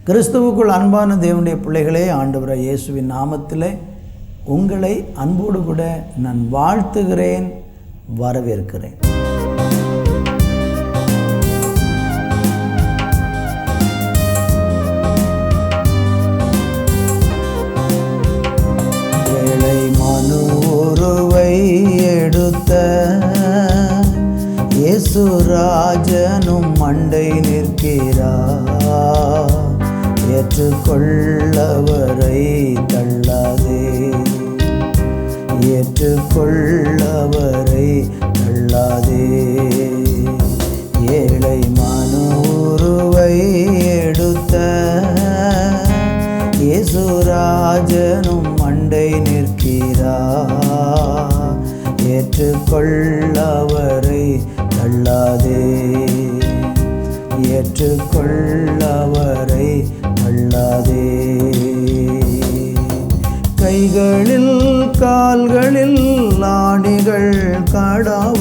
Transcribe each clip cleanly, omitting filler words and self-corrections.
கிறிஸ்துவுக்குள் அன்பான தேவனுடைய பிள்ளைகளே, ஆண்டவராகிய இயேசுவின் நாமத்திலே உங்களை அன்போடு கூட நான் வாழ்த்துகிறேன், வரவேற்கிறேன். ஏழை மனுவுருவை எடுத்த இயேசுராஜனும் மண்டை நிற்கிறார். ஏற்றுக்கொள்ளவரை தள்ளாதே, ஏற்றுக்கொள்ளவரை தள்ளாதே. ஏழை மனுவுருவை எடுத்த இயேசுராஜனும் மண்டை நிற்கிறார். ஏற்றுக்கொள்ளவரை தள்ளாதே, ஏற்றுக்கொள்ளவரை தள்ளாதே. கைகளில் கால்களில் ஆணிகள் காடாவ,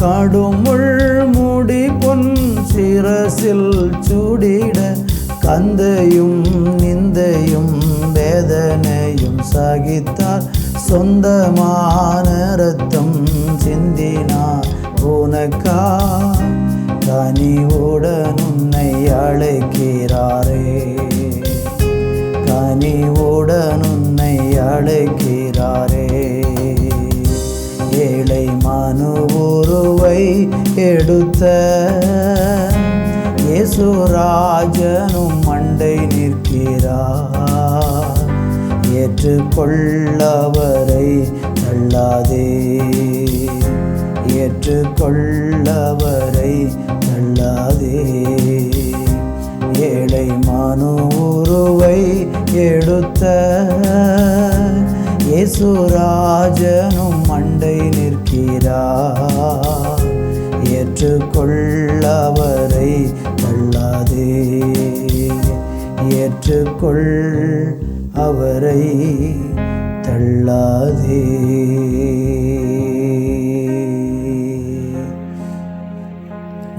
காடுமுள் மூடி பொன் சிரசில் சூடிட, கந்தையும் நிந்தையும் வேதனையும் சகித்தார். சொந்தமான இரத்தம் சிந்தினார் உனக்கா, கனிவுடன் உன்னை அழைக்கிறாரே, கனிவுடன் உன்னை அழைக்கிறாரே. ஏழை மனுவுருவை எடுத்த இயேசுராஜனும் மண்டை நிற்கிறார். ஏற்றுக்கொள்ளவரை தள்ளாதே, ஏற்றுக்கொள்ளவரை தள்ளாதே. ஏழை மனுவுருவை எடுத்த இயேசுராஜனும் மண்டை நிற்கிறார். ஏற்றுக்கொள்ளவரை தள்ளாதே, ஏற்றுக்கொள் அவரை தள்ளாதே.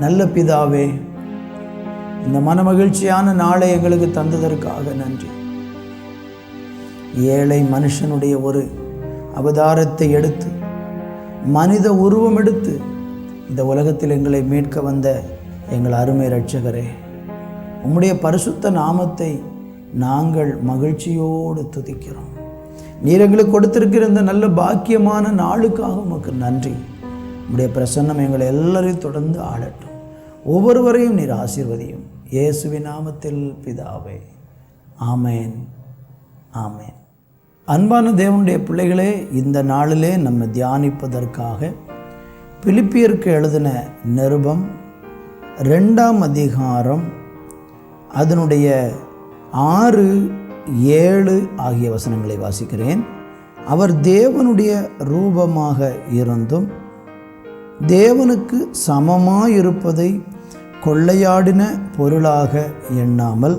நல்ல பிதாவே, இந்த மனமகிழ்ச்சியான நாளை எங்களுக்கு தந்ததற்காக நன்றி. ஏழை மனுஷனுடைய ஒரு அவதாரத்தை எடுத்து, மனித உருவம் எடுத்து இந்த உலகத்தில் எங்களை மீட்க வந்த எங்கள் அருமை இரட்சகரே, உம்முடைய பரிசுத்த நாமத்தை நாங்கள் மகிழ்ச்சியோடு துதிக்கிறோம். நீர் எங்களுக்கு கொடுத்திருக்கிற இந்த நல்ல பாக்கியமான நாளுக்காக உமக்கு நன்றி. உம்முடைய பிரசன்னம் எங்களை எல்லாரையும் தொடர்ந்து ஆளட்டும். ஒவ்வொருவரையும் நீர் ஆசீர்வதியும். இயேசுவின் நாமத்தில் பிதாவே, ஆமேன், ஆமேன். அன்பான தேவனுடைய பிள்ளைகளே, இந்த நாளிலே நம்ம தியானிப்பதற்காக பிலிப்பியருக்கு எழுதின நிருபம் 2ஆம் அதிகாரம் அதனுடைய 6, 7 ஆகிய வசனங்களை வாசிக்கிறேன். அவர் தேவனுடைய ரூபமாக இருந்தும் தேவனுக்கு சமமாயிருப்பதை கொள்ளையாடின பொருளாக எண்ணாமல்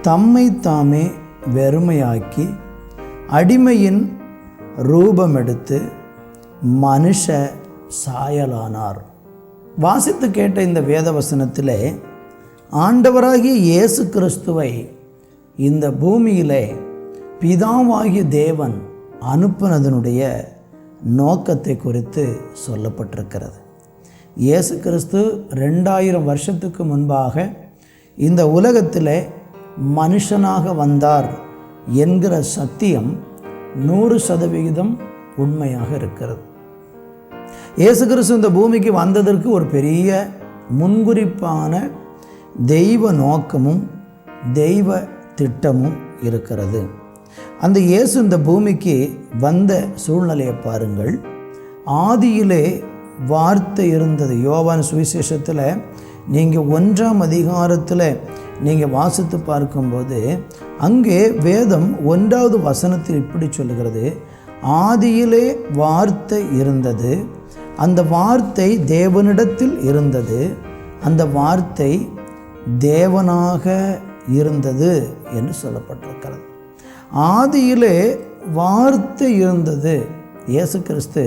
தம்மை தாமே வெறுமையாக்கி அடிமையின் ரூபமெடுத்து மனுஷ சாயலானார். வாசித்து கேட்ட இந்த வேத வசனத்திலே ஆண்டவராகிய இயேசு கிறிஸ்துவை இந்த பூமியிலே பிதாவாகிய தேவன் அனுப்பினதனுடைய நோக்கத்தை குறித்து சொல்லப்பட்டிருக்கிறது. இயேசு கிறிஸ்து 2000 வருஷத்துக்கு முன்பாக இந்த உலகத்தில் மனுஷனாக வந்தார் என்கிற சத்தியம் 100% உண்மையாக இருக்கிறது. இயேசு கிறிஸ்து இந்த பூமிக்கு வந்ததற்கு ஒரு பெரிய முன்குறிப்பான தெய்வ நோக்கமும் தெய்வ திட்டமும் இருக்கிறது. அந்த இயேசு இந்த பூமிக்கு வந்த சூழ்நிலையை பாருங்கள். ஆதியிலே வார்த்தை இருந்தது. யோவான் சுவிசேஷத்தில் நீங்கள் 1ஆம் அதிகாரத்தில் நீங்கள் வாசித்து பார்க்கும்போது அங்கே வேதம் 1வது வசனத்தில் இப்படி சொல்லுகிறது, ஆதியிலே வார்த்தை இருந்தது, அந்த வார்த்தை தேவனிடத்தில் இருந்தது, அந்த வார்த்தை தேவனாக இருந்தது என்று சொல்லப்பட்டிருக்கிறது. ஆதியிலே வார்த்தை இருந்தது. இயேசு கிறிஸ்து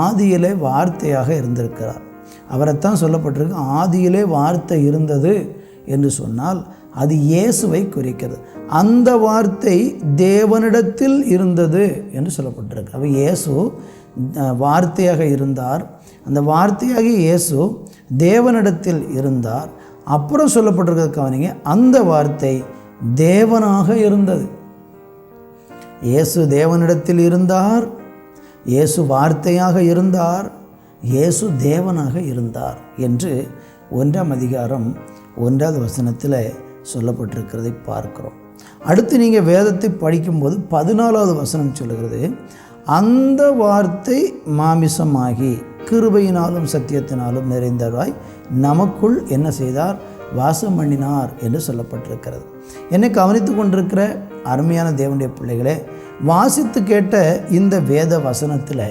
ஆதியிலே வார்த்தையாக இருந்திருக்கிறார். அவரைத்தான் சொல்லப்பட்டிருக்கு, ஆதியிலே வார்த்தை இருந்தது என்று சொன்னால் அது இயேசுவை குறிக்கிறது. அந்த வார்த்தை தேவனிடத்தில் இருந்தது என்று சொல்லப்பட்டிருக்கு. அப்போ இயேசு வார்த்தையாக இருந்தார். அந்த வார்த்தையாகி இயேசு தேவனிடத்தில் இருந்தார். அப்புறம் சொல்லப்பட்டிருக்கிறது கவனிங்க, அந்த வார்த்தை தேவனாக இருந்தது. இயேசு தேவனிடத்தில் இருந்தார், இயேசு வார்த்தையாக இருந்தார், இயேசு தேவனாக இருந்தார் என்று 1ஆம் அதிகாரம் 1வது வசனத்தில் சொல்லப்பட்டிருக்கிறதை பார்க்கிறோம். அடுத்து நீங்கள் வேதத்தை படிக்கும்போது 14வது வசனம் சொல்லுகிறது, அந்த வார்த்தை மாமிசமாகி கிருபையினாலும் சத்தியத்தினாலும் நிறைந்தவராய் நமக்குள் என்ன செய்தார், வாசம் பண்ணினார் என்று சொல்லப்பட்டிருக்கிறது. என்னை கவனித்து கொண்டிருக்கிற அருமையான தேவனுடைய பிள்ளைகளே, வாசித்து கேட்ட இந்த வேத வசனத்தில்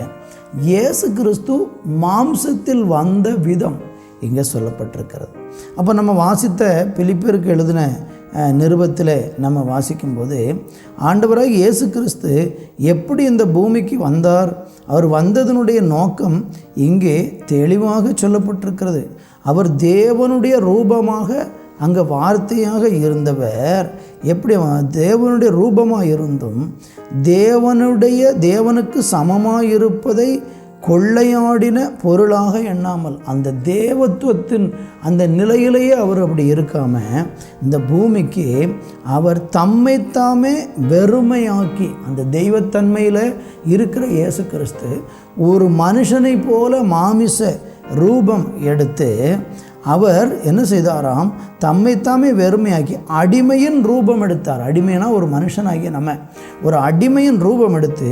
இயேசு கிறிஸ்து மாம்சத்தில் வந்த விதம் இங்கே சொல்லப்பட்டிருக்கிறது. அப்போ நம்ம வாசித்த பிலிப்பியருக்கு எழுதின நிருபத்தில் நம்ம வாசிக்கும்போது ஆண்டவராக இயேசு கிறிஸ்து எப்படி இந்த பூமிக்கு வந்தார், அவர் வந்ததனுடைய நோக்கம் இங்கே தெளிவாக சொல்லப்பட்டிருக்கிறது. அவர் தேவனுடைய ரூபமாக அங்கே வார்த்தையாக இருந்தவர். எப்படி தேவனுடைய ரூபமாக இருந்தும் தேவனுக்கு சமமாக இருப்பதை கொள்ளையாடின பொருளாக எண்ணாமல் அந்த தேவத்துவத்தின் அந்த நிலையிலேயே அவர் அப்படி இருக்காமல் இந்த பூமிக்கு அவர் தம்மைத்தாமே வெறுமையாக்கி அந்த தெய்வத்தன்மையில் இருக்கிற இயேசு கிறிஸ்து ஒரு மனுஷனை போல மாமிச ரூபம் எடுத்து அவர் என்ன செய்தாராம், தம்மைத்தாமே வெறுமையாக்கி அடிமையின் ரூபம் எடுத்தார். அடிமைனா ஒரு மனுஷனாகிய நம்ம ஒரு அடிமையின் ரூபம் எடுத்து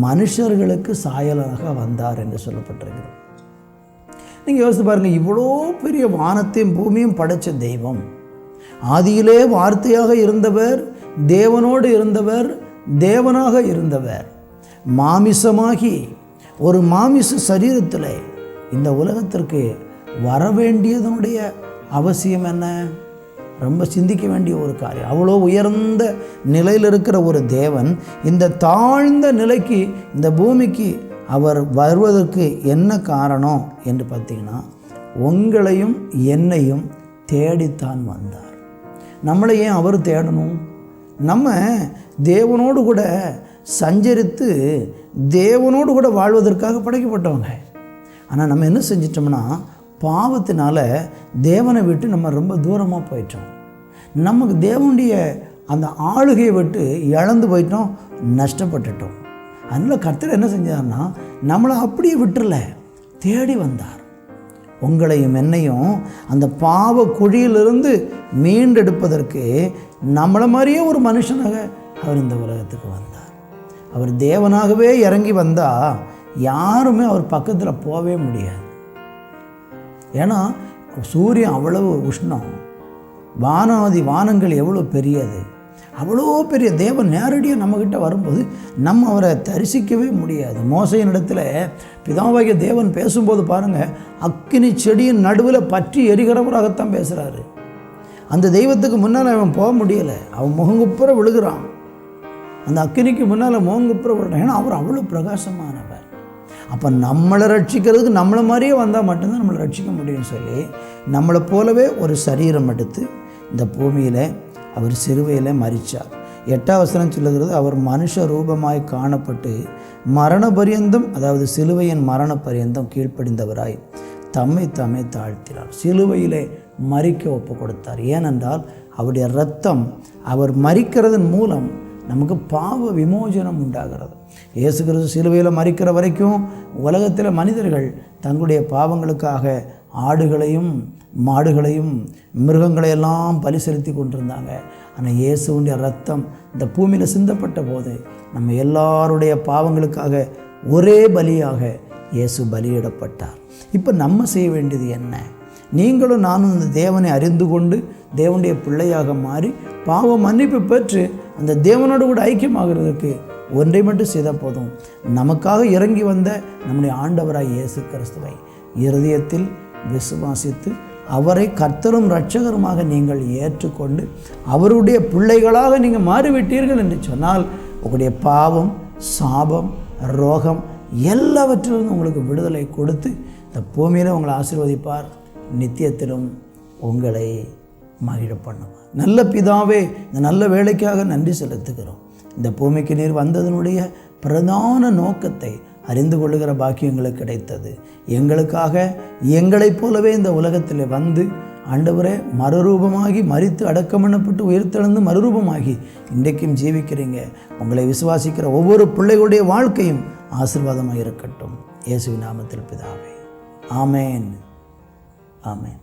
மனுஷர்களுக்கு சாயலாக வந்தார் என்று சொல்லப்பட்டிருக்கிறது. நீங்கள் யோசித்து பாருங்கள், இவ்வளோ பெரிய வானத்தையும் பூமியும் படைத்த தெய்வம், ஆதியிலே வார்த்தையாக இருந்தவர், தேவனோடு இருந்தவர், தேவனாக இருந்தவர், மாமிசமாகி ஒரு மாமிச சரீரத்தில் இந்த உலகத்திற்கு வரவேண்டியதனுடைய அவசியம் என்ன? ரொம்ப சிந்திக்க வேண்டிய ஒரு காரியம். அவ்வளோ உயர்ந்த நிலையில் இருக்கிற ஒரு தேவன் இந்த தாழ்ந்த நிலைக்கு இந்த பூமிக்கு அவர் வருவதற்கு என்ன காரணம் என்று பார்த்தீங்கன்னா, உங்களையும் என்னையும் தேடித்தான் வந்தார். நம்மளை ஏன் அவர் தேடணும்? நம்ம தேவனோடு கூட சஞ்சரித்து தேவனோடு கூட வாழ்வதற்காக படைக்கப்பட்டவங்க. ஆனால் நம்ம என்ன செஞ்சிட்டோம்னா, பாவத்தினால தேவனை விட்டு நம்ம ரொம்ப தூரமாக போயிட்டோம். நமக்கு தேவனுடைய அந்த ஆளுகையை விட்டு இழந்து போயிட்டோம், நஷ்டப்பட்டுட்டோம். அதனால் கர்த்தர் என்ன செஞ்சார்னா, நம்மளை அப்படியே விட்டுறல, தேடி வந்தார். உங்களையும் என்னையும் அந்த பாவ குழியிலிருந்து மீண்டெடுப்பதற்கு நம்மளை மாதிரியே ஒரு மனுஷனாக அவர் இந்த உலகத்துக்கு வந்தார். அவர் தேவனாகவே இறங்கி வந்தால் யாருமே அவர் பக்கத்தில் போகவே முடியாது. ஏன்னா சூரியன் அவ்வளவு உஷ்ணம், வானங்கள் எவ்வளோ பெரியது, அவ்வளோ பெரிய தேவன் நேரடியாக நம்மக்கிட்ட வரும்போது நம்ம அவரை தரிசிக்கவே முடியாது. மோசையின் இடத்துல பிதாவாகிய தேவன் பேசும்போது பாருங்கள், அக்கினி செடியின் நடுவில் பற்றி எரிகிறவராகத்தான் பேசுகிறாரு. அந்த தெய்வத்துக்கு முன்னால் அவன் போக முடியலை, அவன் முகங்குப்புற விழுகிறான். அந்த அக்கினிக்கு முன்னால் முகங்குப்புற விழுறான். ஏன்னா அவர் அவ்வளோ பிரகாசமானவர். அப்போ நம்மளை ரட்சிக்கிறதுக்கு நம்மளை மாதிரியே வந்தால் மட்டும்தான் நம்மளை ரட்சிக்க முடியும்னு சொல்லி நம்மளை போலவே ஒரு சரீரம் எடுத்து இந்த பூமியில் அவர் சிலுவையில் மரித்தார். 8ஆம் வசனம் சொல்லுகிறது, அவர் மனுஷ ரூபமாய் காணப்பட்டு மரண பரியந்தம், அதாவது சிலுவையின் மரண பரியந்தம் கீழ்ப்படிந்தவராய் தம்மை தாழ்த்தினார். சிலுவையிலே மரிக்க ஒப்பு கொடுத்தார். ஏனென்றால் அவருடைய இரத்தம், அவர் மரிக்கிறதன் மூலம் நமக்கு பாவ விமோசனம் உண்டாகிறது. இயேசு கிறிஸ்து சிலுவையில் மரிக்கிற வரைக்கும் உலகத்தில் மனிதர்கள் தங்களுடைய பாவங்களுக்காக ஆடுகளையும் மாடுகளையும் மிருகங்களையெல்லாம் பலி செலுத்தி கொண்டிருந்தாங்க. ஆனால் இயேசுடைய ரத்தம் இந்த பூமியில் சிந்தப்பட்ட போது நம்ம எல்லாருடைய பாவங்களுக்காக ஒரே பலியாக இயேசு பலியிடப்பட்டார். இப்போ நம்ம செய்ய வேண்டியது என்ன? நீங்களும் நானும் இந்த தேவனை அறிந்து கொண்டு தேவனுடைய பிள்ளையாக மாறி பாவ மன்னிப்பு பெற்று அந்த தேவனோடு கூட ஐக்கியமாகிறதுக்கு ஒன்றை மட்டும் செய்தால் போதும். நமக்காக இறங்கி வந்த நம்முடைய ஆண்டவராய் இயேசு கிறிஸ்துவை இருதயத்தில் விசுவாசித்து அவரை கர்த்தரும் இரட்சகருமாக நீங்கள் ஏற்றுக்கொண்டு அவருடைய பிள்ளைகளாக நீங்கள் மாறிவிட்டீர்கள் என்று சொன்னால் உங்களுடைய பாவம், சாபம், ரோகம் எல்லாவற்றிலிருந்து உங்களுக்கு விடுதலை கொடுத்து இந்த பூமியில் உங்களை ஆசீர்வதிப்பார். நித்தியத்திலும் உங்களை மகிழ பண்ணுவார். நல்ல பிதாவே, இந்த நல்ல வேலைக்காக நன்றி செலுத்துகிறோம். இந்த பூமிக்கு நீர் வந்ததனுடைய பிரதான நோக்கத்தை அறிந்து கொள்ளுகிற பாக்கியங்களுக்கு கிடைத்தது. எங்களுக்காக எங்களைப் போலவே இந்த உலகத்தில் வந்து ஆண்டவரே மறுரூபமாகி மரித்து அடக்கம் பண்ணப்பட்டு உயிர்த்தெழுந்து மறுரூபமாகி இன்றைக்கும் ஜீவிக்கிறீங்க. உங்களை விசுவாசிக்கிற ஒவ்வொரு பிள்ளைகளுடைய வாழ்க்கையும் ஆசீர்வாதமாக இருக்கட்டும். இயேசுவின் நாமத்தில் பிதாவே, ஆமேன், ஆமேன்.